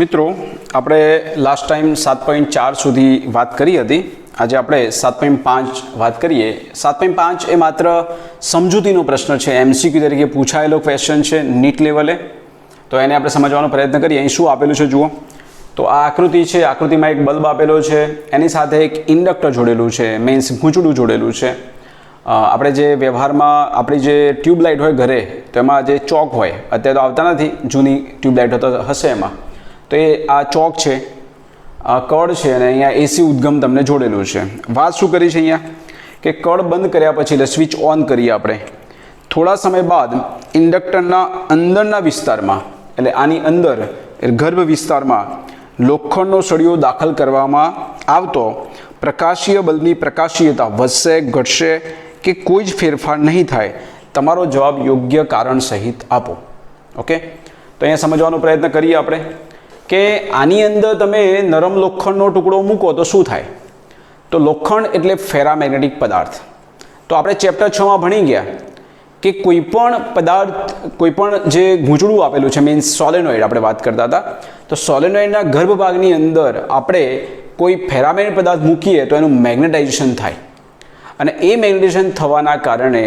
મિત્રો આપણે last time 7.4 સુધી વાત કરી હતી. આજે આપણે 7.5 વાત કરીએ. 7.5 એ માત્ર સમજૂતીનો પ્રશ્ન છે, એમસીક્યુ તરીકે પૂછાયેલો ક્વેશ્ચન છે નીટ લેવલે. તો એને આપણે સમજવાનો પ્રયત્ન કરીએ. અહીં શું આપેલું છે જુઓ. તો આ આકૃતિ છે, આકૃતિમાં એક બલ્બ આપેલો છે, એની સાથે એક ઇન્ડક્ટર જોડેલું છે, મીન્સ ગૂંચડું જોડેલું છે. આપણે જે વ્યવહારમાં આપણી જે ટ્યુબલાઇટ હોય ઘરે, તો એમાં જે ચોક હોય, અત્યારે તો આવતા નથી, જૂની ટ્યુબલાઇટ તો હશે એમાં, તો એ આ ચોક છે, કળ છે, અને અહીંયા એસી ઉદ્ગમ તમને જોડેલું છે. વાત શું કરી છે અહીંયા કે કળ બંધ કર્યા પછી, એટલે સ્વિચ ઓન કરીએ આપણે, થોડા સમય બાદ ઇન્ડક્ટરના અંદરના વિસ્તારમાં, એટલે આની અંદર ગર્ભ વિસ્તારમાં લોખંડનો સળિયો દાખલ કરવામાં આવતો પ્રકાશીય બલ્બની પ્રકાશીયતા વધશે, ઘટશે કે કોઈ જ ફેરફાર નહીં થાય. તમારો જવાબ યોગ્ય કારણ સહિત આપો. ઓકે, તો અહીંયા સમજવાનો પ્રયત્ન કરીએ આપણે કે આની અંદર તમે નરમ લોખંડનો ટુકડો મૂકો તો શું થાય. તો લોખંડ એટલે ફેરામેગ્નેટિક પદાર્થ. તો આપણે ચેપ્ટર 6માં ભણી ગયા કે કોઈપણ પદાર્થ, કોઈપણ જે ગૂંચળું આપેલું છે, મીન્સ સોલેનોઇડ આપણે વાત કરતા હતા, તો સોલેનોઇડના ગર્ભ ભાગની અંદર આપણે કોઈ ફેરામેગ્નેટિક પદાર્થ મૂકીએ તો એનું મેગ્નેટાઇઝેશન થાય, અને એ મેગ્નેટાઇઝેશન થવાના કારણે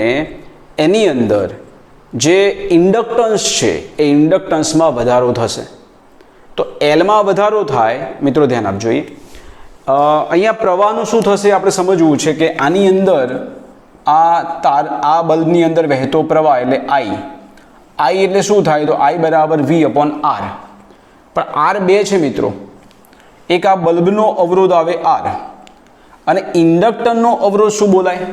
એની અંદર જે ઇન્ડક્ટન્સ છે એ ઇન્ડક્ટન્સમાં વધારો થશે. તો એલમાં વધારો થાય. મિત્રો ધ્યાન આપજો. અહીંયા પ્રવાહનું શું થશે આપણે સમજવું છે કે આની અંદર આ બલ્બની અંદર વહેતો પ્રવાહ એટલે આઈ એટલે શું થાય, તો આઈ બરાબર V/R. પણ R બે છે મિત્રો. એક આ બલ્બનો અવરોધ આવે R, અને ઇન્ડક્ટરનો અવરોધ શું બોલાય,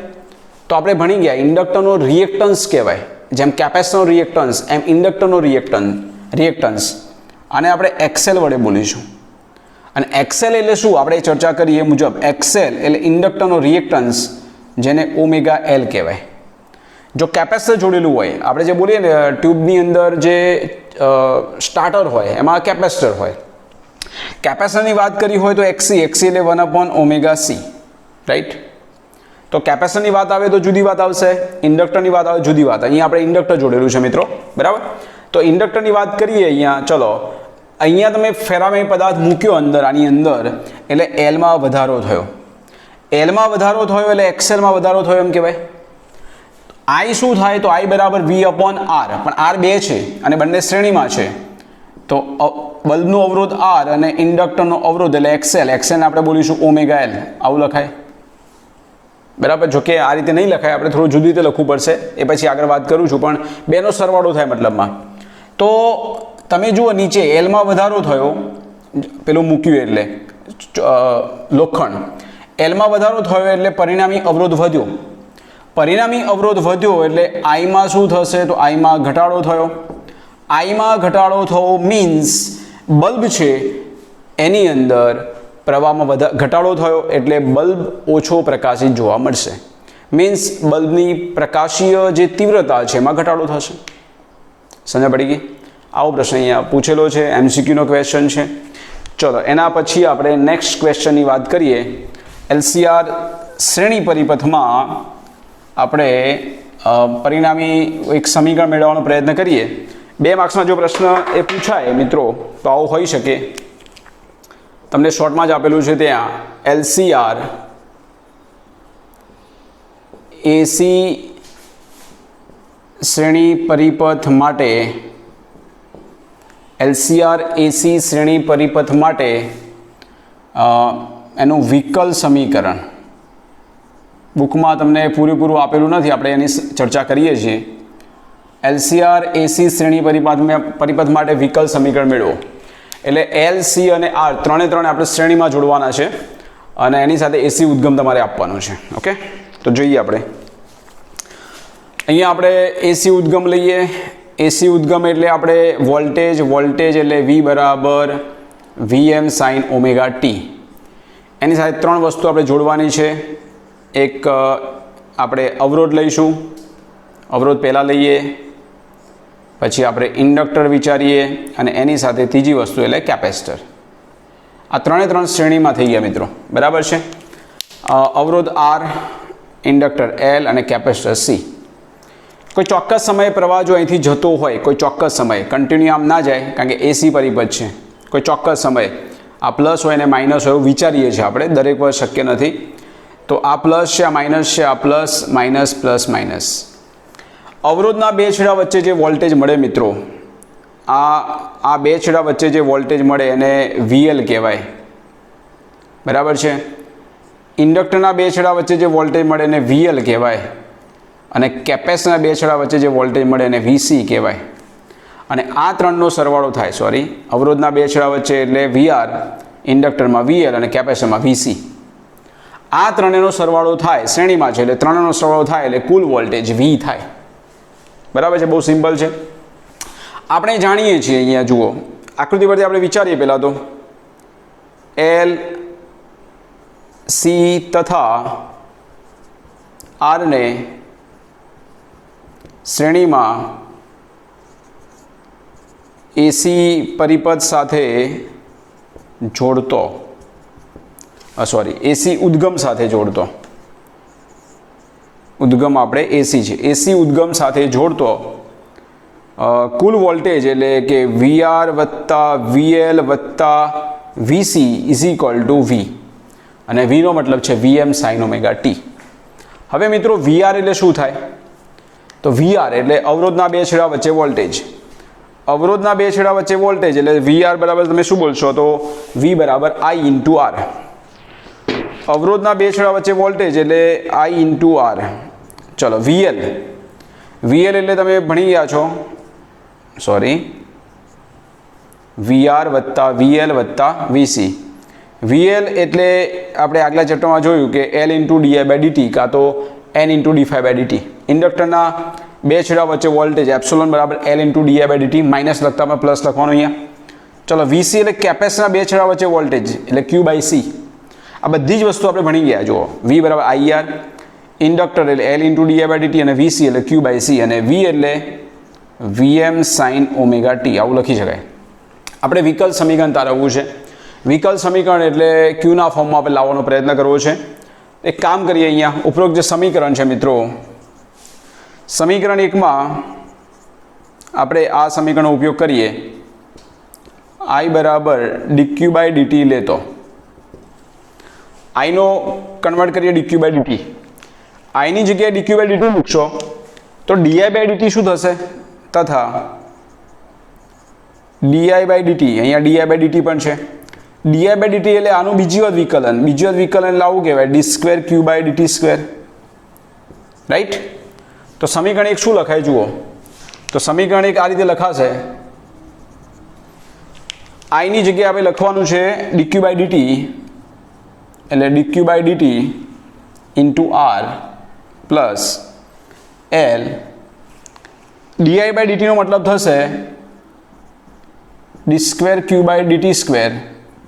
તો આપણે ભણી ગયા ઇન્ડક્ટરનો રિએક્ટન્સ કહેવાય. જેમ કેપેસિટરનો રિએક્ટન્સ, એમ ઇન્ડક્ટરનો રિએક્ટન્સ. આને આપણે એક્સેલ વડે બોલીશું. અને એક્સેલ એટલે શું આપણે ચર્ચા કરીએ એ મુજબ, એક્સેલ એટલે ઇન્ડક્ટરનો રિએક્ટન્સ, જેને ωL કહેવાય. જો કેપેસિટર જોડેલું હોય, આપણે જે બોલીએ ને ટ્યુબની અંદર જે સ્ટાર્ટર હોય એમાં કેપેસિટર હોય. કેપેસિટરની વાત કરી હોય તો XC એટલે 1/ωc, રાઈટ. તો કેપેસિટરની વાત આવે તો જુદી વાત આવશે, ઇન્ડક્ટરની વાત આવે જુદી વાત. અહીંયા આપણે ઇન્ડક્ટર જોડેલું છે મિત્રો, બરાબર. તો ઇન્ડક્ટરની વાત કરીએ અહીંયા, ચલો અહીંયા તમે ફેરામેગ્નેટિક પદાર્થ મૂક્યો અંદર, આની અંદર, એટલે એલમાં વધારો થયો. એલમાં વધારો થયો એટલે એક્સેલમાં વધારો થયો એમ કહેવાય. આઈ શું થાય, તો આઈ બરાબર V/R. પણ R બે છે અને બંને શ્રેણીમાં છે, તો બલ્બનો અવરોધ R અને ઇન્ડક્ટરનો અવરોધ એટલે એક્સેલને આપણે બોલીશું ωL. આવું લખાય, બરાબર. જો કે આ રીતે નહીં લખાય, આપણે થોડું જુદી રીતે લખવું પડશે, એ પછી આગળ વાત કરું છું, પણ બેનો સરવાળો થાય મતલબમાં. તો તમે જુઓ નીચે એલમાં વધારો થયો, પેલું મૂક્યું એટલે લોખંડ, એલમાં વધારો થયો એટલે પરિણામી અવરોધ વધ્યો. પરિણામી અવરોધ વધ્યો એટલે આઈમાં શું થશે, તો આઈમાં ઘટાડો થયો. આઈમાં ઘટાડો થયો મીન્સ બલ્બ છે એની અંદર પ્રવાહમાં ઘટાડો થયો, એટલે બલ્બ ઓછો પ્રકાશિત જોવા મળશે. મીન્સ બલ્બની પ્રકાશીય જે તીવ્રતા છે એમાં ઘટાડો થશે. સમજ પડી ગઈ? આવો પ્રશ્ન અહીંયા પૂછેલો છે, એમસીક્યુનો ક્વેશ્ચન છે. ચલો એના પછી આપણે નેક્સ્ટ ક્વેશ્ચનની વાત કરીએ. LCR શ્રેણી પરિપથમાં આપણે પરિણામી એક સમીકરણ મેળવવાનો પ્રયત્ન કરીએ. 2 માર્ક્સમાં જો પ્રશ્ન એ પૂછાય મિત્રો તો આવું હોઈ શકે. તમને શોર્ટમાં જ આપેલું છે ત્યાં LCR AC શ્રેણી પરિપથ માટે, LCR AC શ્રેણી પરિપથ માટે એનું વિકલ સમીકરણ બુકમાં તમને પૂરેપૂરું આપેલું નથી, આપણે એની ચર્ચા કરીએ છીએ. LCR AC શ્રેણી પરિપથ માટે વિકલ સમીકરણ મેળવો. એટલે L, C અને R ત્રણે આપણે શ્રેણીમાં જોડવાના છે, અને એની સાથે AC ઉદ્ગમ તમારે આપવાનું છે. ઓકે, તો જોઈએ આપણે. અહીંયા આપણે AC ઉદ્ગમ લઈએ. AC ઉદ્ગમ એટલે આપણે વોલ્ટેજ એટલે V બરાબર Vm sin ωt. એની સાથે 3 વસ્તુ આપણે જોડવાની છે. એક આપણે અવરોધ લઈશું, અવરોધ પહેલાં લઈએ, પછી આપણે ઇન્ડક્ટર વિચારીએ, અને એની સાથે ત્રીજી વસ્તુ એટલે કેપેસિટર. આ 3 શ્રેણીમાં થઈ ગયા મિત્રો, બરાબર છે. અવરોધ R, ઇન્ડક્ટર L અને કેપેસિટર C. કોઈ ચોક્કસ સમયે પ્રવાહ જો અહીંથી જતો હોય, કોઈ ચોક્કસ સમયે કન્ટિન્યુ આમ ના જાય, કારણ કે AC પરિપથ છે, કોઈ ચોક્કસ સમયે આ પ્લસ હોય અને માઇનસ હોય એવું વિચારીએ છીએ આપણે, દરેક વાર શક્ય નથી. તો આ પ્લસ છે, આ માઇનસ છે, આ પ્લસ માઇનસ પ્લસ માઇનસ. અવરોધના બે છેડા વચ્ચે જે વોલ્ટેજ મળે મિત્રો, આ બે છેડા વચ્ચે જે વોલ્ટેજ મળે એને VL કહેવાય, બરાબર છે. ઇન્ડક્ટરના બે છેડા વચ્ચે જે વોલ્ટેજ મળે એને VL કહેવાય, અને કેપેસિટરના બે છેડા વચ્ચે જે વોલ્ટેજ મળે એને VC કહેવાય. અને આ ત્રણનો સરવાળો થાય, અવરોધના બે છેડા વચ્ચે એટલે VR, ઇન્ડક્ટરમાં VL અને કેપેસિટરમાં VC. આ ત્રણેયનો સરવાળો થાય, શ્રેણીમાં છે એટલે ત્રણેયનો સરવાળો થાય એટલે કુલ વોલ્ટેજ V થાય, બરાબર છે. બહુ સિમ્પલ છે. આપણે જાણીએ છીએ, અહીંયા જુઓ આકૃતિ પરથી આપણે વિચારીએ પહેલાં તો L, C તથા R ને શ્રેણીમાં AC પરિપથ સાથે જોડતો, AC ઉદ્ગમ સાથે જોડતો, ઉદ્ગમ આપણે AC છે, AC ઉદ્ગમ સાથે જોડતો કુલ વોલ્ટેજ એટલે કે VR વત્તા VL વત્તા VC is equal to V, અને V નો મતલબ છે VM sin ઓમેગા t. હવે મિત્રો VR એટલે શું થાય? તો VR એટલે અવરોધના બે છેડા વચ્ચે વોલ્ટેજ, અવરોધના બે છેડા વચ્ચે વોલ્ટેજ એટલે VR બરાબર તમે શું બોલશો? તો V બરાબર I ઇન્ટુ R. અવરોધના બે છેડા વચ્ચે વોલ્ટેજ એટલે I ઇન્ટુ R. ચલો VL એટલે તમે ભણી ગયા છો, VR વત્તા VL વત્તા VC. VL એટલે આપણે આગલા ચેપ્ટરમાં જોયું કે L ઇન્ટુ di/dt કાં તો N ઇન્ટુ d∅dt. ઇન્ડક્ટરના બે છેડા વચ્ચે વોલ્ટેજ એપ્સિલોન બરાબર L ઇન્ટુ di/dt, માઇનસ લખતા પ્લસ લખવાનું અહીંયા. ચલો VC એટલે કેપેસિટરના બે છેડા વચ્ચે વોલ્ટેજ એટલે Q/C. આ બધી જ વસ્તુ આપણે ભણી ગયા. જુઓ V બરાબર IR, ઇન્ડક્ટર એટલે L ઇન્ટુ di/dt અને VC એટલે Q/C, અને V એટલે VM sin ઓમેગા t. આવું લખી શકાય. આપણે વિકલ સમીકરણ તારવવું છે. વિકલ સમીકરણ એટલે ક્યુના ફોર્મમાં આપણે લાવવાનો પ્રયત્ન કરવો છે. એક કામ કરીએ, અહીંયા ઉપરોક્ત જે સમીકરણ છે મિત્રો, સમીકરણ 1માં આપણે આ સમીકરણનો ઉપયોગ કરીએ. I બરાબર dq/dt લેતો, I નો કન્વર્ટ કરીએ dq/dt. I ની જગ્યાએ dq/dt મૂકશો તો di/dt શું થશે? તથા di/dt, અહીંયા di/dt પણ છે. di/dt એટલે આનું બીજી વખત વિકલન લાવવું કહેવાય d²q/dt², રાઈટ. તો સમીકરણ 1 શું લખાય જુઓ, તો સમીકરણ 1 આ રીતે લખાશે. I ની જગ્યાએ આપણે લખવાનું છે dq/dt એટલે dq/dt into R plus L. di/dt નો મતલબ થશે d²q/dt²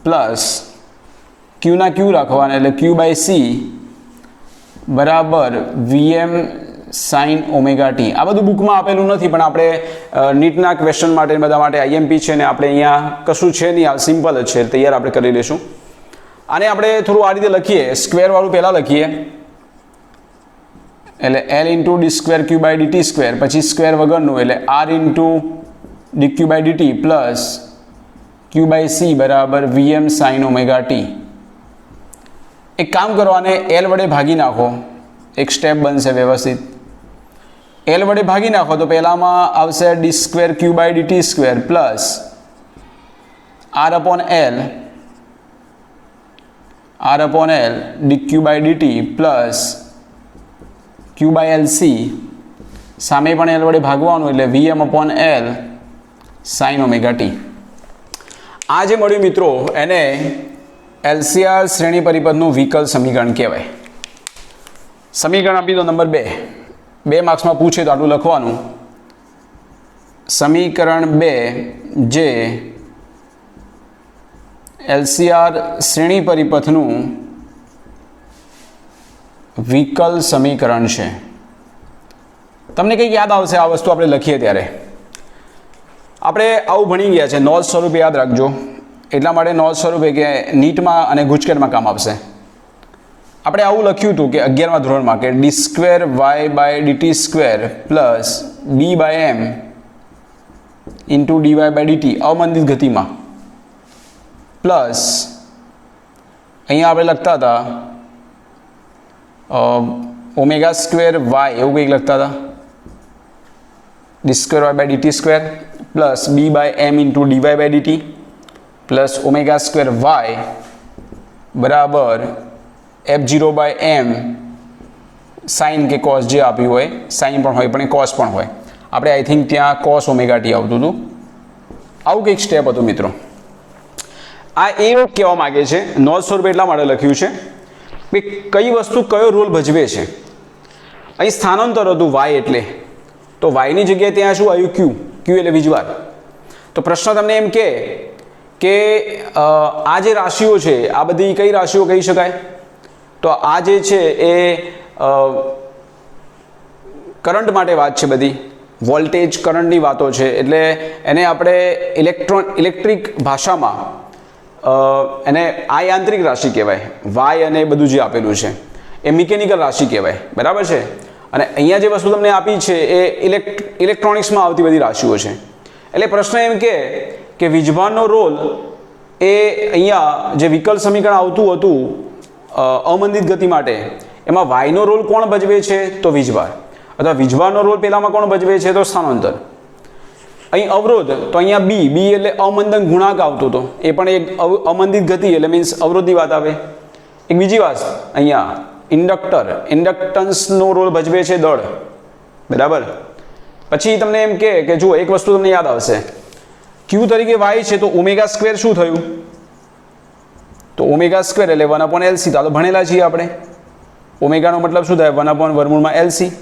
પ્લસ ક્યુના ક્યુ રાખવાના એટલે Q/C બરાબર VM sin ઓમેગા t. આ બધું બુકમાં આપેલું નથી, પણ આપણે નીટના ક્વેશ્ચન માટે બધા માટે IMP છે ને આપણે અહીંયા કશું છે નહીં, આ સિમ્પલ જ છે, તૈયાર આપણે કરી લઈશું. આને આપણે થોડું આ રીતે લખીએ, સ્ક્વેર વાળું પહેલાં લખીએ એટલે L ઇન્ટુ d²q/dt², પછી સ્ક્વેર વગરનું એટલે R into dq/dt plus Q/C બરાબર VM sin ઓમેગા t. એક કામ કરો, આને L વડે ભાગી નાખો, એક સ્ટેપ બનશે વ્યવસ્થિત. L વડે ભાગી નાખો તો પહેલામાં આવશે d²q/dt² plus R upon L dq/dt plus Q/LC, સામે પણ L વડે ભાગવાનું એટલે VM upon L sin omega t. આ જે મળ્યું મિત્રો એને LCR શ્રેણી પરિપથનું વિકલ સમીકરણ કહેવાય. સમીકરણ આપી દો નંબર 2 માર્ક્સમાં પૂછે તો આટલું લખવાનું. સમીકરણ 2 જે LCR શ્રેણી પરિપથનું વિકલ સમીકરણ છે. તમને કંઈક યાદ આવશે આ વસ્તુ આપણે લખીએ ત્યારે. આપણે આવું ભણી ગયા છે, નોંધ સ્વરૂપે યાદ રાખજો. એટલા માટે નોંધ સ્વરૂપે કે નીટમાં અને ગુજકેટમાં કામ આપશે. આપણે આવું લખ્યું હતું કે 11મા ધોરણમાં કે d²y/dt² plus b/m into dy/dt અવમંદિત ગતિમાં. પ્લસ અહીંયા આપણે લખતા હતા ઓમેગા સ્ક્વેર વાય એવું કંઈક લખતા હતા, D square Y by DT square plus B by M into DY by DT plus omega square Y બરાબર F0 બાય એમ સાઇન કે કોસ જે આપ્યું હોય, સાઇન પણ હોય પણ એ કોસ પણ હોય, આપણે આઈ થિંક ત્યાં કોસ ઓમેગા ટી આવતું હતું, આવું કંઈક સ્ટેપ હતું મિત્રો. આ એવું કહેવા માગે છે, નોંધ સ્વરૂપે એટલા માટે લખ્યું છે કે કઈ વસ્તુ કયો રોલ ભજવે છે. અહીં સ્થાનાંતર હતું વાય એટલે, તો વાયની જગ્યાએ ત્યાં શું આવ્યું ક્યુ, ક્યુ એટલે વીજભાર. તો પ્રશ્ન તમને એમ કે આ જે રાશિઓ છે આ બધી કઈ રાશિઓ કહી શકાય, તો આ જે છે એ કરંટ માટે વાત છે, બધી વોલ્ટેજ કરંટની વાતો છે, એટલે એને આપણે ઇલેક્ટ્રિક ભાષામાં એને આયાંત્રિક રાશિ કહેવાય. વાય અને બધું જે આપેલું છે એ મિકેનિકલ રાશિ કહેવાય, બરાબર છે. અને અહીંયા જે વસ્તુ તમને આપી છે એ ઇલેક્ટ્રોનિક્સમાં આવતી બધી રાશિઓ છે. એટલે પ્રશ્ન એમ કે વીજભારનો રોલ એ અહીંયા જે વિકલ સમીકરણ આવતું હતું અમંદિત ગતિ માટે, એમાં વાયનો રોલ કોણ ભજવે છે, તો વીજભાર, અથવા વીજભારનો રોલ પહેલામાં કોણ ભજવે છે, તો સ્થાનાંતર. અહીં અવરોધ, તો અહીંયા બી એટલે અમંદન ગુણાંક આવતો હતો, એ પણ એક અમંદિત ગતિ એટલે મીન્સ અવરોધની વાત આવે. એક બીજી વાત અહીંયા ઇન્ડક્ટન્સનો રોલ ભજવે છે દળ, બરાબર. પછી તમને એમ કે જુઓ એક વસ્તુ તમને યાદ આવશે, ક્યુ તરીકે વાય છે તો ઓમેગા સ્ક્વેર શું થયું, તો ઓમેગા સ્ક્વેર એટલે 1/LC, તો ભણેલા છીએ આપણે. ઓમેગાનો મતલબ શું થાય, 1/LC,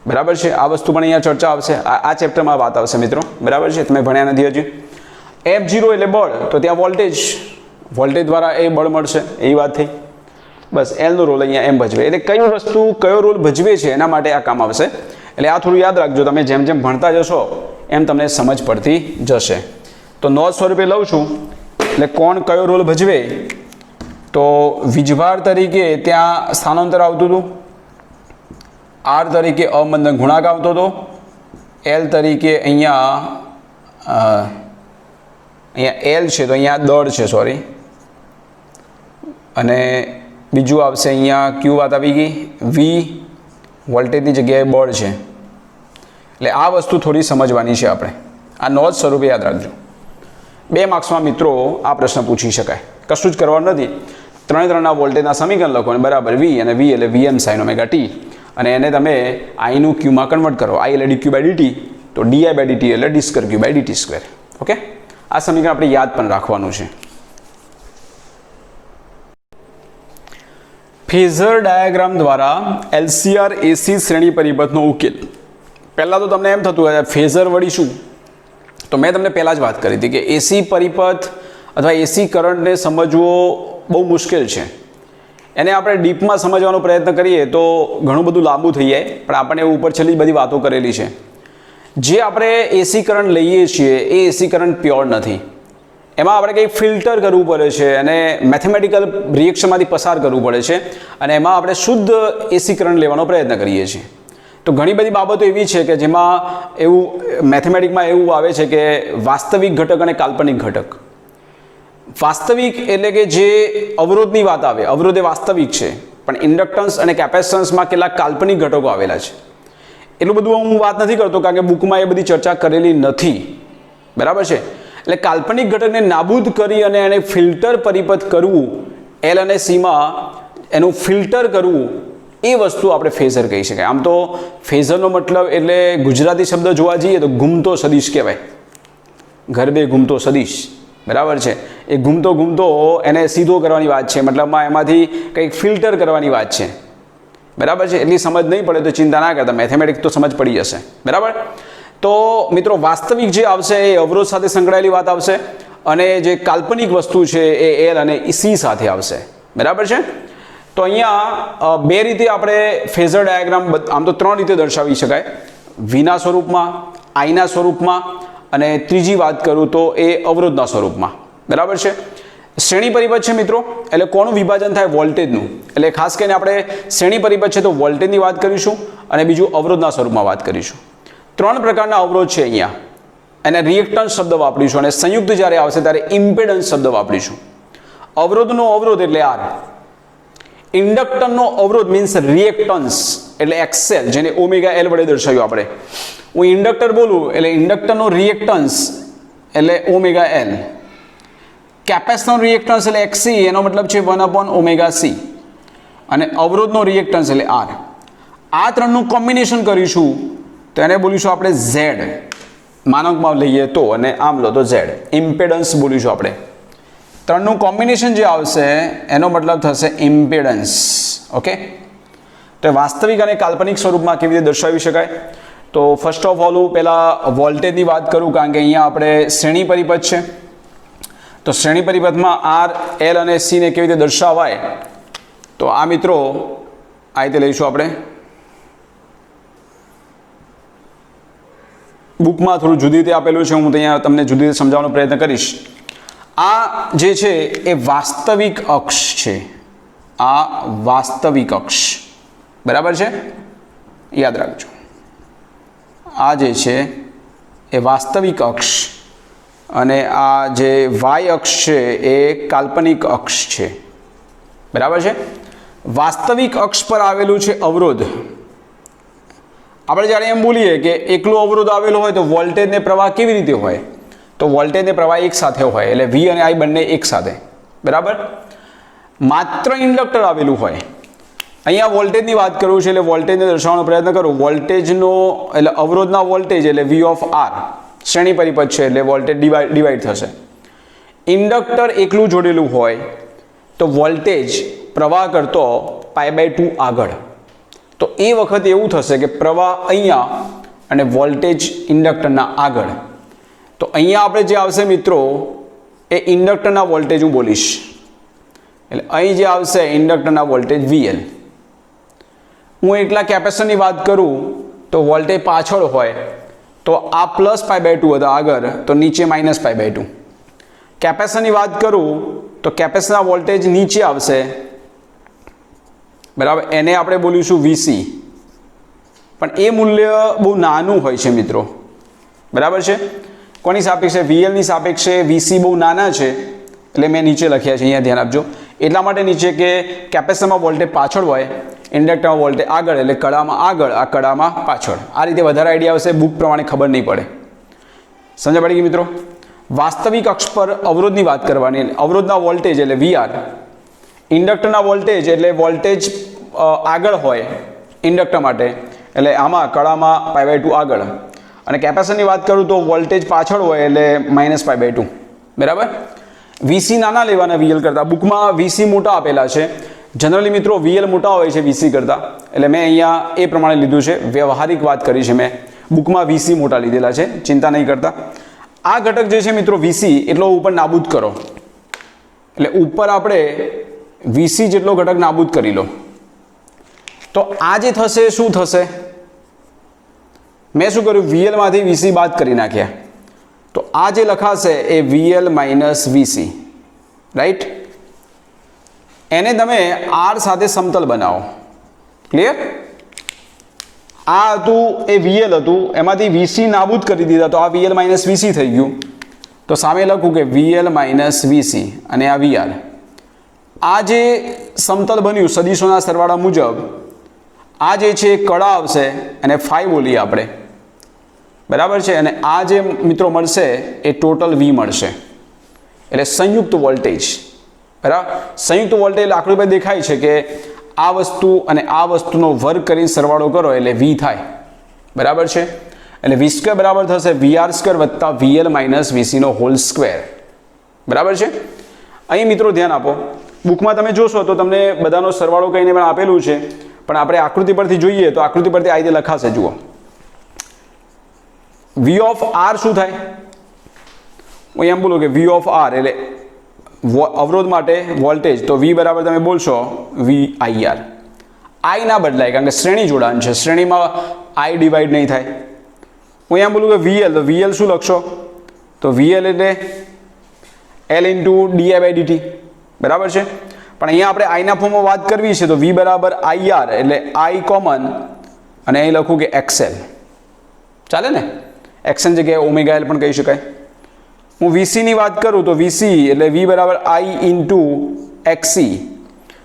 બરાબર છે. આ વસ્તુ પણ અહીંયા ચર્ચા આવશે, આ ચેપ્ટરમાં વાત આવશે મિત્રો, બરાબર છે. તમે ભણ્યા નથી હજી. F0 એટલે બળ, તો ત્યાં વોલ્ટેજ દ્વારા એ બળ મળશે, એવી વાત થઈ. બસ એલનો રોલ અહીંયા એમ ભજવે, એટલે કઈ વસ્તુ કયો રોલ ભજવે છે એના માટે આ કામ આવશે. એટલે આ થોડું યાદ રાખજો, તમે જેમ જેમ ભણતા જશો એમ તમને સમજ પડતી જશે. તો નોંધ સ્વરૂપે લઉં છું, એટલે કોણ કયો રોલ ભજવે, તો વીજભાર તરીકે ત્યાં સ્થાનાંતર આવતું હતું, આર તરીકે અમંદન ગુણાંક આવતો હતો, એલ તરીકે અહીંયા એલ છે તો અહીંયા દળ છે, સોરી, અને બીજું આવશે અહીંયા ક્યુ વાત આવી ગઈ, વી વોલ્ટેજની જગ્યાએ બળ છે. એટલે આ વસ્તુ થોડી સમજવાની છે આપણે, આ નોંધ સ્વરૂપે યાદ રાખજો. 2 માર્ક્સમાં મિત્રો આ પ્રશ્ન પૂછી શકાય, કશું જ કરવાનું નથી. ત્રણેના વોલ્ટેજના સમીકરણ લખો અને બરાબર વી, અને વી એટલે વીએમ સાઇન ઓમેગા ટી, અને એને તમે આઈનું ક્યુમાં કન્વર્ટ કરો, આઈ એટલે ડીક્યુ બાય ડીટી, તો ડીઆઈ બાય ડીટી એટલે D square Q by DT square. Okay, આ સમીકરણ આપણે યાદ પણ રાખવાનું છે. ફેઝર ડાયાગ્રામ દ્વારા LCR AC શ્રેણી પરિબળનો ઉકેલ. પહેલાં તો તમને એમ થતું હોય ફેઝર વળી શું, તો મેં તમને પહેલાં જ વાત કરી હતી કે એસી પરિપથ અથવા એસી કરંટને સમજવો બહુ મુશ્કેલ છે. એને આપણે ડીપમાં સમજવાનો પ્રયત્ન કરીએ તો ઘણું બધું લાંબુ થઈ જાય, પણ આપણે ઉપર છેલ્લી બધી વાતો કરેલી છે. જે આપણે એસી કરંટ લઈએ છીએ એ એસી કરંટ પ્યોર નથી, એમાં આપણે કંઈક ફિલ્ટર કરવું પડે છે અને મેથેમેટિકલ રિએક્શનમાંથી પસાર કરવું પડે છે, અને એમાં આપણે શુદ્ધ એસી કરંટ લેવાનો પ્રયત્ન કરીએ છીએ. તો ઘણી બધી બાબતો એવી છે કે જેમાં એવું મેથેમેટિકમાં એવું આવે છે કે વાસ્તવિક ઘટક અને કાલ્પનિક ઘટક. વાસ્તવિક એટલે કે જે અવરોધની વાત આવે, અવરોધ એ વાસ્તવિક છે, પણ ઇન્ડક્ટન્સ અને કેપેસિટન્સમાં કેટલાક કાલ્પનિક ઘટકો આવેલા છે. એટલું બધું હું વાત નથી કરતો કારણ કે બુકમાં એ બધી ચર્ચા કરેલી નથી, બરાબર છે. એટલે કાલ્પનિક ઘટકને નાબૂદ કરી અને એને ફિલ્ટર પરિપથ કરવું, એલ અને સીમાં એનું ફિલ્ટર કરવું, એ વસ્તુ આપણે ફેઝર કહી શકાય. આમ તો ફેઝરનો મતલબ એટલે ગુજરાતી શબ્દ જોવા જઈએ તો ઘૂમતો સદીશ કહેવાય, ગરબે ઘૂમતો સદીશ, બરાબર છે. એ ઘૂમતો એને સીધો કરવાની વાત છે, મતલબમાં એમાંથી કંઈક ફિલ્ટર કરવાની વાત છે, બરાબર છે. એટલી સમજ નહીં પડે તો ચિંતા ના કરતા, મેથેમેટિક્સ તો સમજ પડી જશે, બરાબર. તો મિત્રો વાસ્તવિક જે આવશે એ અવરોધ સાથે સંકળાયેલી વાત આવશે, અને જે કાલ્પનિક વસ્તુ છે એ એલ અને સી સાથે આવશે, બરાબર છે. તો અહીંયા 2 રીતે આપણે ફેઝર ડાયાગ્રામ આમ તો 3 રીતે દર્શાવી શકાય, વીના સ્વરૂપમાં, આઈના સ્વરૂપમાં, અને ત્રીજી વાત કરું તો એ અવરોધના સ્વરૂપમાં, બરાબર છે. શ્રેણી પરિબળ છે મિત્રો, એટલે કોનું વિભાજન થાય, વોલ્ટેજનું. એટલે ખાસ કરીને આપણે શ્રેણી પરિબળ છે તો વોલ્ટેજની વાત કરીશું, અને બીજું અવરોધના સ્વરૂપમાં વાત કરીશું. 3 પ્રકારના અવરોધ છે અહીંયા, એને રિએક્ટન્સ શબ્દ વાપરીશું અને સંયુક્ત જ્યારે આવશે ત્યારે ઇમ્પેડન્સ શબ્દ વાપરીશું. અવરોધનો અવરોધ એટલે આર, ઇન્ડક્ટરનો અવરોધ મીન્સ રિએક્ટન્સ એટલે એક્સએલ, જેને ઓમેગા એલ વડે દર્શાવ્યું આપણે. હું ઇન્ડક્ટર બોલું એટલે ઇન્ડક્ટરનો રિએક્ટન્સ એટલે ઓમેગા એલ, કેપેસિટરનો રિએક્ટન્સ એટલે એક્સસી, એનો મતલબ છે 1/ωc, અને અવરોધનો રિએક્ટન્સ એટલે આર. આ ત્રણનું કોમ્બિનેશન કરીશું તો એને બોલીશું આપણે ઝેડ, માનકમાં લઈએ તો, અને આમ લો તો ઝેડ, ઇમ્પેડન્સ બોલીશું આપણે. ત્રણનું કોમ્બિનેશન જે આવશે એનો મતલબ થશે ઇમ્પેડન્સ. ઓકે, તો વાસ્તવિક અને કાલ્પનિક સ્વરૂપમાં કેવી રીતે દર્શાવી શકાય? તો ફર્સ્ટ ઓફ ઓલ હું પહેલાં વોલ્ટેજની વાત કરું, કારણ કે અહીંયા આપણે શ્રેણી પરિપથ છે. તો શ્રેણી પરિપથમાં આર, એલ અને સીને કેવી રીતે દર્શાવાય, તો આ મિત્રો આ રીતે લઈશું આપણે. બુકમાં થોડું જુદી રીતે આપેલું છે, હું અહીંયા તમને જુદી રીતે સમજાવવાનો પ્રયત્ન કરીશ. આ જે છે એ વાસ્તવિક અક્ષ છે, આ વાસ્તવિક અક્ષ, બરાબર છે, યાદ રાખજો. આ જે છે એ વાસ્તવિક અક્ષ અને આ જે વાય અક્ષ છે એ કાલ્પનિક અક્ષ છે, બરાબર છે. વાસ્તવિક અક્ષ પર આવેલું છે અવરોધ. આપણે જ્યારે એમ બોલીએ કે એકલો અવરોધ આવેલો હોય તો વોલ્ટેજ ને પ્રવાહ કેવી રીતે હોય, તો વોલ્ટેજ ને પ્રવાહ એક સાથે હોય, એટલે વી અને આઈ બંને એક સાથે, બરાબર. માત્ર ઇન્ડક્ટર આવેલું હોય, અહીંયા વોલ્ટેજની વાત કરું છું એટલે વોલ્ટેજને દર્શાવવાનો પ્રયત્ન કરું. વોલ્ટેજનો એટલે અવરોધના વોલ્ટેજ એટલે વી ઓફ આર, શ્રેણી પરિપથ છે એટલે વોલ્ટેજ ડિવાઈડ થશે. ઇન્ડક્ટર એકલું જોડેલું હોય તો વોલ્ટેજ પ્રવાહ કરતો π/2 આગળ, તો એ વખતે એવું થશે કે પ્રવાહ અહીંયા અને વોલ્ટેજ ઇન્ડક્ટરના આગળ. તો અહીંયા આપણે જે આવશે મિત્રો એ ઇન્ડક્ટરના વોલ્ટેજ હું બોલીશ, એટલે અહીં જે આવશે ઇન્ડક્ટરના વોલ્ટેજ VL. હું એટલા કેપેસિટરની વાત કરું તો વોલ્ટેજ પાછળ હોય તો આ +π/2 હતા આગળ, તો નીચે -π/2. કેપેસિટરની વાત કરું તો કેપેસિટરના વોલ્ટેજ નીચે આવશે, બરાબર, એને આપણે બોલીશું VC. પણ એ મૂલ્ય બહુ નાનું હોય છે મિત્રો, બરાબર છે. કોની સાપેક્ષે? VL ની સાપેક્ષે VC બહુ નાના છે, એટલે મેં નીચે લખ્યા છે, અહીંયા ધ્યાન આપજો. એટલા માટે નીચે કે કેપેસિટરમાં વોલ્ટેજ પાછળ હોય, ઇન્ડક્ટરમાં વોલ્ટેજ આગળ, એટલે કડામાં આગળ, આ કડામાં પાછળ. આ રીતે વધારે આઈડિયા આવશે, બુક પ્રમાણે ખબર નહીં પડે. સમજ પડી ગઈ મિત્રો? વાસ્તવિક અક્ષ પર અવરોધની વાત કરવાની, અવરોધના વોલ્ટેજ એટલે VR, ઇન્ડક્ટરના વોલ્ટેજ એટલે વોલ્ટેજ આગળ હોય ઇન્ડક્ટર માટે, એટલે આમાં કડામાં π/2 આગળ, અને કેપેસિટરની વાત કરું તો વોલ્ટેજ પાછળ હોય એટલે -π/2, બરાબર. VC નાના લેવાના VL કરતાં. બુકમાં VC મોટા આપેલા છે, જનરલી મિત્રો VL મોટા હોય છે VC કરતાં, એટલે મેં અહીંયા એ પ્રમાણે લીધું છે, વ્યવહારિક વાત કરી છે મેં. બુકમાં VC મોટા લીધેલા છે, ચિંતા નહીં કરતા. આ ઘટક જે છે મિત્રો VC એટલો ઉપર નાબૂદ કરો, એટલે ઉપર આપણે VC જેટલો ઘટક નાબૂદ કરી લો. તો આ જે થશે શું થશે? મેં શું કર્યું? VL માંથી VC બાદ કરી નાખ્યા, તો આ જે લખાશે એ VL - VC, રાઈટ. એને તમે R સાથે સમતલ બનાવો. ક્લિયર? આ હતું એ VL હતું, એમાંથી VC નાબૂદ કરી દીધા, તો આ VL - VC થઈ ગયું. તો સામે લખું કે VL - VC અને આ VR. આ જે સમતલ બન્યું સદિશોના સરવાળા મુજબ, આ જે છે કડા આવશે અને φ બોલીએ આપણે, બરાબર છે. અને આ જે મિત્રો મળશે એ ટોટલ V મળશે, એટલે સંયુક્ત વોલ્ટેજ, બરાબર. સંયુક્ત વોલ્ટેજ આકૃતિ પર દેખાય છે કે આ વસ્તુ અને આ વસ્તુનો વર્ગ કરીને સરવાળો કરો એટલે V થાય, બરાબર છે. એટલે V² બરાબર થશે VR² + VL - VC નો હોલ સ્ક્વેર, બરાબર છે. અહીં મિત્રો ધ્યાન આપો, બુકમાં તમે જોશો તો તમને બધાનો સરવાળો કહીને પણ આપેલું છે, પણ આપણે આકૃતિ પરથી જોઈએ તો આકૃતિ પરથી આ રીતે લખાશે. જુઓ, V ઓફ R શું થાય? હું એમ બોલું કે V ઓફ R એટલે અવરોધ માટે વોલ્ટેજ, તો V બરાબર તમે બોલશો VIR. I ના બદલાય કારણ કે શ્રેણી જોડાણ છે, શ્રેણીમાં I ડિવાઈડ નહીં થાય. હું એમ બોલું કે VL, તો VL શું લખશો? તો VL એટલે L × di/dt, બરાબર છે. પણ અહીંયા આપણે I ના ફોર્મમાં વાત કરવી છે, તો V બરાબર IR એટલે I કોમન, અને અહીં લખું કે XL, ચાલે ને? એક્સની જગ્યાએ ઓમેગા એલ પણ કહી શકાય. હું વીસીની વાત કરું તો વીસી એટલે વી બરાબર આઈ ઇન્ટુ એક્સી.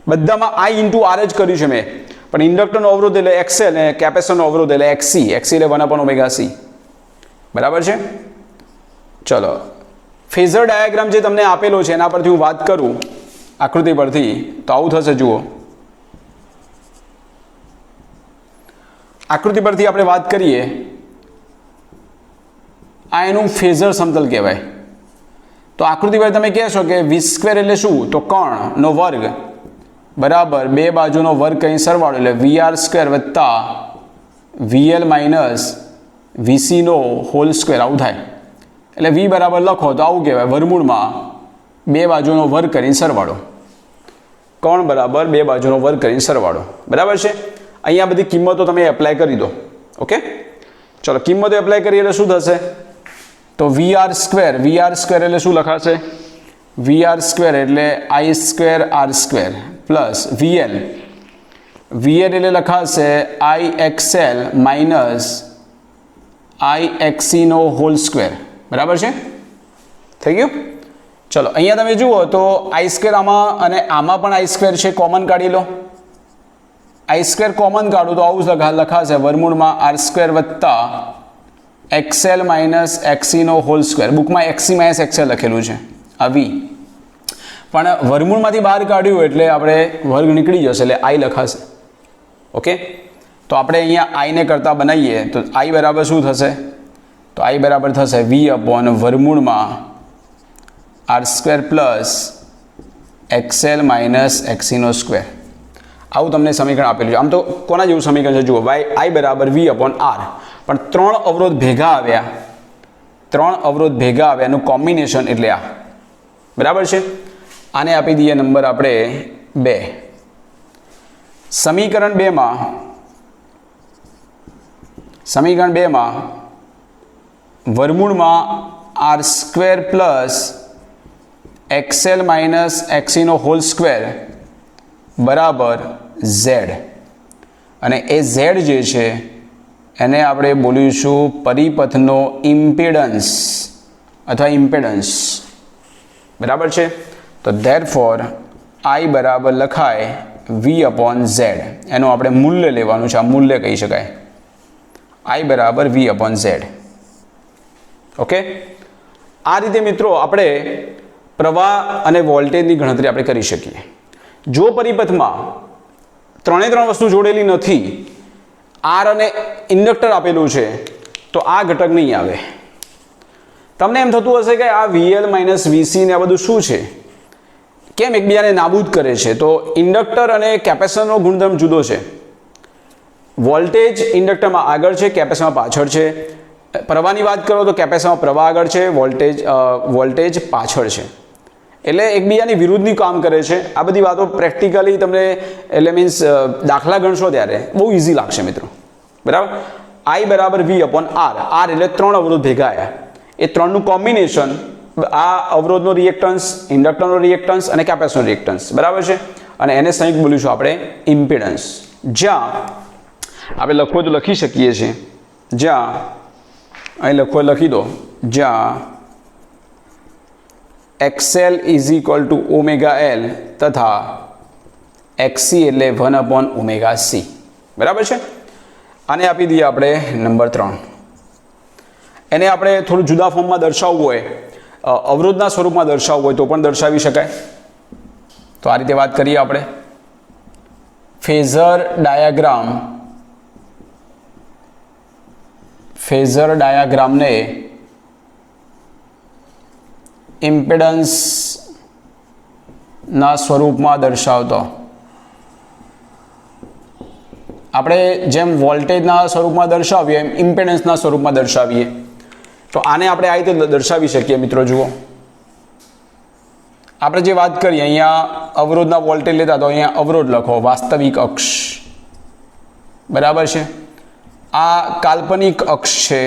બધામાં આઈ ઇન્ટુ આર જ કર્યું છે મેં, પણ ઇન્ડક્ટરનો અવરોધ એટલે એક્સએલ અને કેપેસિટરનો અવરોધ એટલે એક્સી. એક્સી એટલે 1/ωc. બરાબર છે. ચલો, ફેઝર ડાયાગ્રામ જે તમને આપેલો છે એના પરથી હું વાત કરું આકૃતિ પરથી તો આવું થશે. જુઓ, આકૃતિ પરથી આપણે વાત કરીએ, આ એનું ફેઝર સમતલ કહેવાય. તો આકૃતિ પર તમે કહેશો કે v² એટલે શું? તો કર્ણનો વર્ગ બરાબર બે બાજુનો વર્ગ કहीं સરવાળો એટલે VR² વત્તા VL માઇનસ VCનો હોલ સ્ક્વેર આવું થાય. એટલે v બરાબર લખો તો આવું કહેવાય, વર્ગમૂળમાં બે બાજુનો વર્ગ કરીને સરવાળો. કર્ણ બરાબર બે બાજુનો વર્ગ કરીને સરવાળો. બરાબર છે. અહીંયા બધી કિંમતો તમે એપ્લાય કરી દો. ઓકે, ચલો કિંમતો એપ્લાય કરીએ એટલે શું થશે? તો VR² એટલે શું લખાશે? VR² એટલે I²R² પ્લસ VL એટલે લખાશે IXL માઇનસ IXCનો હોલ સ્ક્વેર. બરાબર છે, થઈ ગયું. ચલો અહીંયા તમે જુઓ તો I² આમાં અને આમાં પણ I² છે, કોમન કાઢી લો. I² કોમન કાઢું તો આવું લખાશે વર્ગમૂળમાં R² વત્તા XL માઇનસ XCનો હોલ સ્ક્વેર. બુકમાં XC માઇનસ XL લખેલું છે આ V, પણ વર્ગમૂળમાંથી બહાર કાઢ્યું એટલે આપણે વર્ગ નીકળી જશે એટલે I લખાશે. ઓકે, તો આપણે અહીંયા I ને કરતા બનાવીએ તો I બરાબર શું થશે? તો I બરાબર થશે V અપોન વર્ગમૂળમાં R² પ્લસ XL માઇનસ XCનો સ્ક્વેર. આવું તમને સમીકરણ આપેલું છે. આમ તો કોના જેવું સમીકરણ છે? જુઓ, I બરાબર V અપોન R, પણ ત્રણ અવરોધ ભેગા આવ્યા એનું કોમ્બિનેશન એટલે આ. બરાબર છે. આને આપી દઈએ નંબર આપણે 2. સમીકરણ 2માં વર્ગમૂળમાં R² પ્લસ XL માઇનસ XCનો હોલ સ્ક્વેર બરાબર Z, અને એ Z જે છે એને આપણે બોલીશું પરિપથનો ઇમ્પિડન્સ અથવા ઇમ્પિડન્સ. બરાબર છે. તો ધેરફોર I બરાબર લખાય V અપોન Z. એનું આપણે મૂલ્ય લેવાનું છે, આ મૂલ્ય કહી શકાય. I બરાબર V અપોન Z. ઓકે, આ રીતે મિત્રો આપણે પ્રવાહ અને વોલ્ટેજની ગણતરી આપણે કરી શકીએ. જો પરિપથમાં ત્રણે ત્રણ વસ્તુ જોડેલી નથી, R અને ઇન્ડક્ટર આપેલું છે, તો આ ઘટક નહીં આવે. તમને એમ થતું હશે કે આ VL માઇનસ VC ને આ બધું શું છે, કેમ એકબીજાને નાબૂદ કરે છે? તો ઇન્ડક્ટર અને કેપેસિટરનો ગુણધર્મ જુદો છે. વોલ્ટેજ ઇન્ડક્ટરમાં આગળ છે, કેપેસિટરમાં પાછળ છે. પ્રવાહની વાત કરો તો કેપેસિટરમાં પ્રવાહ આગળ છે, વોલ્ટેજ પાછળ છે. એટલે એકબીજાની વિરુદ્ધની કામ કરે છે. આ બધી વાતો પ્રેક્ટિકલી તમને એટલે મીન્સ દાખલા ગણશો ત્યારે બહુ ઇઝી લાગશે મિત્રો. બરાબર. I બરાબર V અપોન R. R એટલે ત્રણ અવરોધ ભેગા આવ્યા, એ ત્રણનું કોમ્બિનેશન, આ અવરોધનો રિએક્ટન્સ, ઇન્ડક્ટરનો રિએક્ટન્સ અને કેપેસિટરનો રિએક્ટન્સ. બરાબર છે. અને એને સંયુક્ત બોલીશું આપણે ઇમ્પિડન્સ. જ્યાં આપણે લખવું તો લખી શકીએ છીએ, જ્યાં અહીં લખી દો, જ્યાં XL is equal to omega L તથા XC એટલે 1/ωc. બરાબર છે. આને આપી દઈએ આપણે નંબર 3. એને આપણે થોડું જુદા ફોર્મમાં દર્શાવવું હોય, અવરોધના સ્વરૂપમાં દર્શાવવું હોય તો પણ દર્શાવી શકાય. તો આ રીતે વાત કરીએ આપણે. ફેઝર ડાયાગ્રામને ઇમ્પિડન્સના સ્વરૂપમાં દર્શાવતો, આપણે જેમ વોલ્ટેજના સ્વરૂપમાં દર્શાવીએ એમ ઇમ્પિડન્સના સ્વરૂપમાં દર્શાવીએ. તો આને આપણે આ રીતે દર્શાવી શકીએ મિત્રો. જુઓ, આપણે જે વાત કરીએ અહીંયા અવરોધના વોલ્ટેજ લેતા તો અહીંયા અવરોધ લખો, વાસ્તવિક અક્ષ. બરાબર છે. આ કાલ્પનિક અક્ષ છે.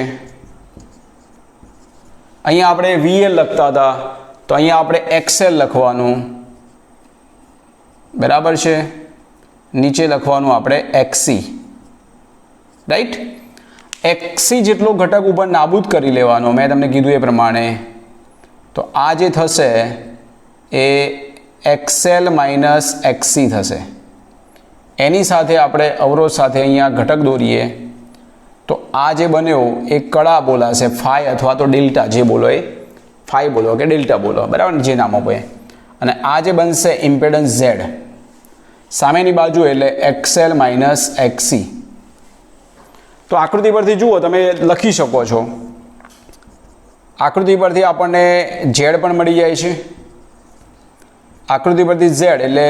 અહીંયા આપણે VL લખતા હતા તો અહીંયા આપણે XL લખવાનું. બરાબર છે. નીચે લખવાનું આપણે XC. રાઈટ. XC જેટલો ઘટક ઉપર નાબૂદ કરી લેવાનો, મેં તમને કીધું એ પ્રમાણે. તો આ જે થશે એ XL માઇનસ XC થશે. એની સાથે આપણે અવરોધ સાથે અહીંયા ઘટક દોરીએ તો આ જે બન્યો એ કળા બોલાશે ફાઈ અથવા તો ડેલ્ટા, જે બોલો એ ફાઈ બોલો કે ડેલ્ટા બોલો, બરાબર, જે નામ આપો એ. અને આ જે બનશે ઇમ્પેડન્સ Z સામેની બાજુ એટલે XL માઇનસ XC. તો આકૃતિ પરથી જુઓ, તમે લખી શકો છો. આકૃતિ પરથી આપણને Z પણ મળી જાય છે. આકૃતિ પરથી Z એટલે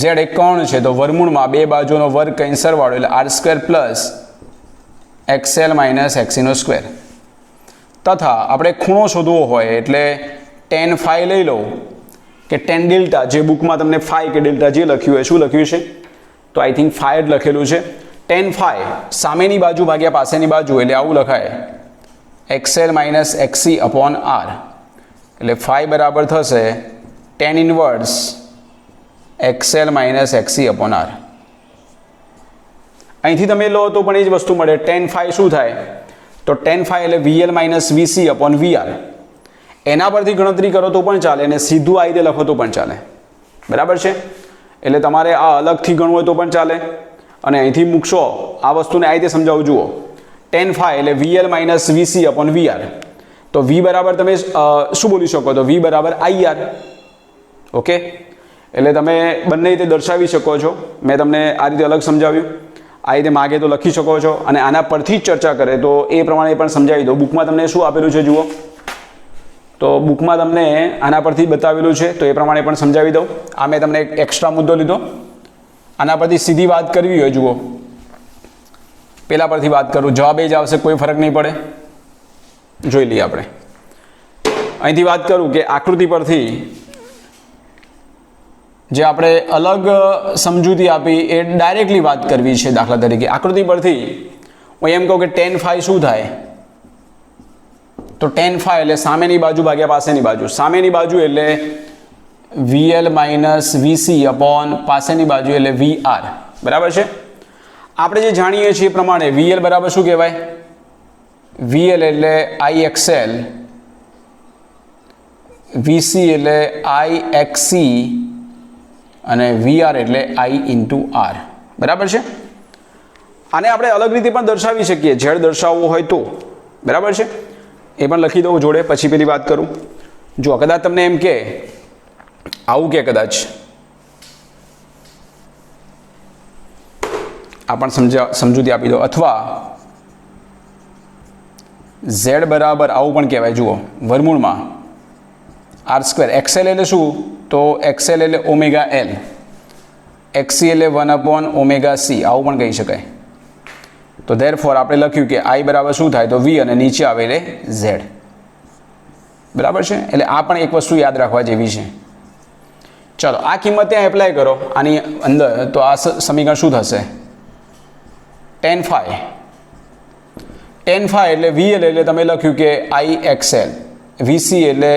Z એક કોણ છે, તો વર્ગમૂળમાં બે બાજુનો વર્ગ કઈ સરવાળો એટલે R² plus XL minus XC નો સ્ક્વેર. તથા આપણે ખૂણો શોધવો હોય એટલે tan ફાઈ લઈ લો કે tan ડેલ્ટા, જે બુકમાં તમને ફાઈ કે ડેલ્ટા જે લખ્યું હોય, શું લખ્યું છે? તો આઈ થિંક ફાઈ જ લખેલું છે. tan ફાઈ સામેની બાજુ ભાગ્યા પાસેની બાજુ એટલે આવું લખાય XL minus XC upon R. એટલે ફાઈ બરાબર થશે tan inverse XL minus XC upon R. અહીંથી તમે લો તો પણ એ જ વસ્તુ મળે. tan ફાઈ શું થાય? તો tan ફાઈ એટલે VL minus VC upon VR. એના પરથી ગણતરી કરો તો પણ ચાલે અને સીધું આ રીતે લખો તો પણ ચાલે, બરાબર છે. એટલે તમારે આ અલગથી ગણવું હોય તો પણ ચાલે અને અહીંથી મૂકશો આ વસ્તુને આ રીતે સમજાવું. જુઓ, tan ફાઈ એટલે VL minus VC upon VR. તો V બરાબર તમે શું બોલી શકો? તો V બરાબર IR. ઓકે, એટલે તમે બંને રીતે દર્શાવી શકો છો. મેં તમને આ રીતે અલગ સમજાવ્યું, આ રીતે માગે તો લખી શકો છો અને આના પરથી જ ચર્ચા કરે તો એ પ્રમાણે પણ સમજાવી દો. બુકમાં તમને શું આપેલું છે જુઓ, તો બુકમાં તમને આના પરથી બતાવેલું છે તો એ પ્રમાણે પણ સમજાવી દઉં. આ મેં તમને એક એક્સ્ટ્રા મુદ્દો લીધો. આના પરથી સીધી વાત કરવી હોય, જુઓ પેલા પરથી વાત કરું, જવાબ એ જ આવશે, કોઈ ફરક નહીં પડે. જોઈ લઈએ આપણે. અહીંથી વાત કરું કે આકૃતિ પરથી જે આપણે અલગ સમજૂતી આપી એ ડાયરેક્ટલી વાત કરવી છે. દાખલા તરીકે આકૃતિ પરથી હું એમ કહું કે tan ફાઈ શું થાય? તો tan ફાઈ એટલે સામેની બાજુ ભાગ્યા પાસેની બાજુ. સામેની બાજુ એટલે VL માઇનસ VC અપોન પાસેની બાજુ એટલે VR, બરાબર છે. આપણે જે જાણીએ છીએ એ પ્રમાણે VL બરાબર શું કહેવાય? VL એટલે IXL, VC એટલે IXC અને VR એટલે I ઇન્ટુ R, બરાબર છે. આને આપણે અલગ રીતે પણ દર્શાવી શકીએ, Z દર્શાવવું હોય તો, બરાબર છે. એ પણ લખી દઉં જોડે, પછી પેલી વાત કરું. જો કદાચ તમને એમ કે આવું કે કદાચ આ પણ સમજૂતી આપી દો, અથવા Z બરાબર આવું પણ કહેવાય. જુઓ, વર્ગમૂળમાં R². XL એટલે શું? તો XL એટલે ઓમેગા L, XC એટલે 1/ωc, આવું પણ કહી શકાય. તો ધેરફોર આપણે લખ્યું કે I બરાબર શું થાય? તો V અને નીચે આવે એટલે Z, બરાબર છે. એટલે આ પણ એક વસ્તુ યાદ રાખવા જેવી છે. ચલો, આ કિંમત ત્યાં એપ્લાય કરો આની અંદર, તો આ સમીકરણ શું થશે? tan phi. tan ફાઈ એટલે VL એટલે તમે લખ્યું કે IXL, VC એટલે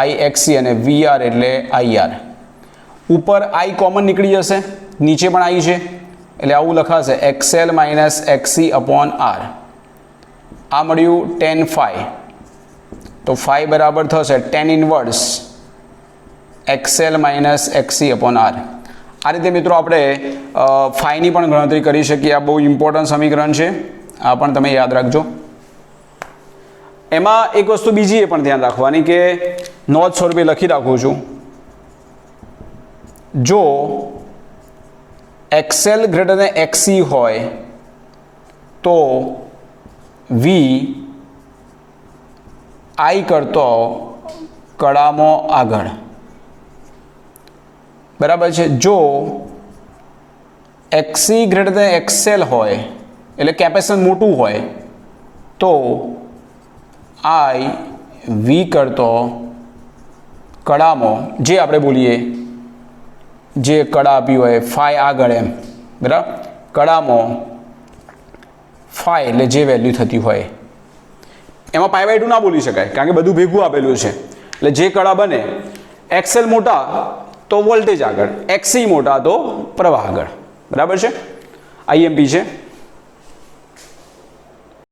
IXC અને VR એટલે IR. ઉપર I કોમન નીકળી જશે, નીચે પણ I છે એટલે આવું લખાશે XL minus XC upon R. આ મળ્યું tan ફાઈ. તો ફાઈ બરાબર થશે tan inverse XL minus XC upon R. આ રીતે મિત્રો આપણે ફાઈની પણ ગણતરી કરી શકીએ. આ બહુ ઇમ્પોર્ટન્ટ સમીકરણ છે, આ પણ તમે યાદ રાખજો. એમાં એક વસ્તુ બીજી એ પણ ધ્યાન રાખવાની કે નોંધ સ્વરૂપે લખી રાખું છું, જો XL ગ્રેટર દેન XC હોય તો V I કરતો કળામાં આગળ, બરાબર છે. જો XC ગ્રેટર દેન XL હોય એટલે કેપેસિટન્સ મોટું હોય તો I V કરતો કળામાં, જે આપણે બોલીએ જે કળા આપી હોય ફાઈ આગળ એમ, બરાબર, કળામાં ફાઈ એટલે જે વેલ્યુ થતી હોય એમાં π/2 ના બોલી શકાય, કારણ કે બધું ભેગું આપેલું છે. એટલે જે કળા બને XL મોટા તો વોલ્ટેજ આગળ, XC મોટા તો પ્રવાહ આગળ, બરાબર છે. IMP છે.